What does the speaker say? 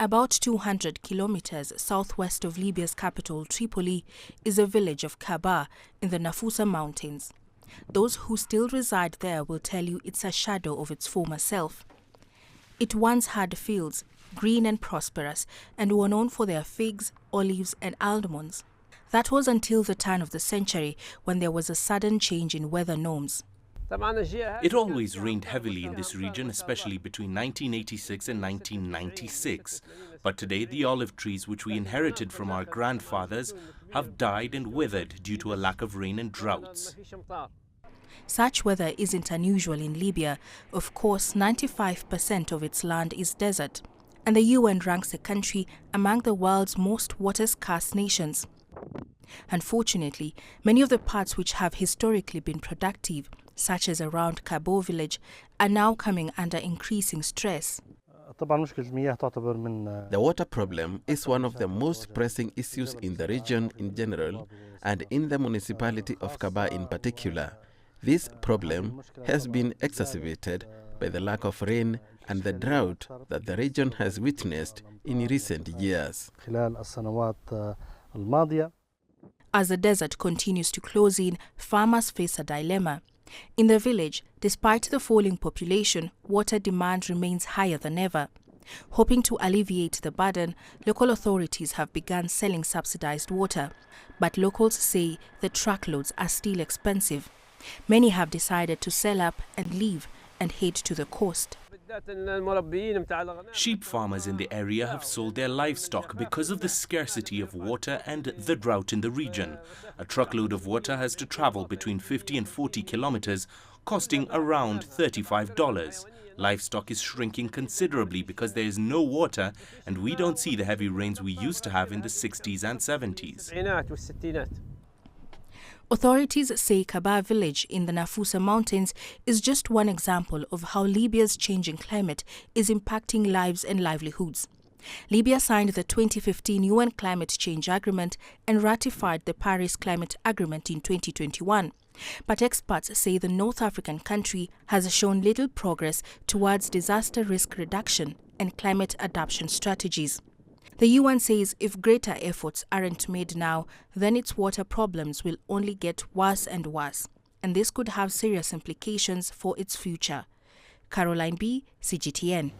About 200 kilometers southwest of Libya's capital, Tripoli, is a village of Kaba in the Nafusa Mountains. Those who still reside there will tell you it's a shadow of its former self. It once had fields, green and prosperous, and were known for their figs, olives, and almonds. That was until the turn of the century, when there was a sudden change in weather norms. It always rained heavily in this region, especially between 1986 and 1996. But today, the olive trees which we inherited from our grandfathers have died and withered due to a lack of rain and droughts. Such weather isn't unusual in Libya. Of course, 95% of its land is desert, and the UN ranks the country among the world's most water-scarce nations. Unfortunately, many of the parts which have historically been productive, such as around Kabo village, are now coming under increasing stress. The water problem is one of the most pressing issues in the region in general and in the municipality of Kaba in particular. This problem has been exacerbated by the lack of rain and the drought that the region has witnessed in recent years. As the desert continues to close in, farmers face a dilemma. In the village, despite the falling population, water demand remains higher than ever. Hoping to alleviate the burden, local authorities have begun selling subsidized water. But locals say the truckloads are still expensive. Many have decided to sell up and leave and head to the coast. Sheep farmers in the area have sold their livestock because of the scarcity of water and the drought in the region. A truckload of water has to travel between 50 and 40 kilometers, costing around $35. Livestock is shrinking considerably because there is no water, and we don't see the heavy rains we used to have in the 60s and 70s. Authorities say Kaba village in the Nafusa Mountains is just one example of how Libya's changing climate is impacting lives and livelihoods. Libya signed the 2015 UN Climate Change Agreement and ratified the Paris Climate Agreement in 2021. But experts say the North African country has shown little progress towards disaster risk reduction and climate adaptation strategies. The UN says if greater efforts aren't made now, then its water problems will only get worse and worse, and this could have serious implications for its future. Caroline B., CGTN.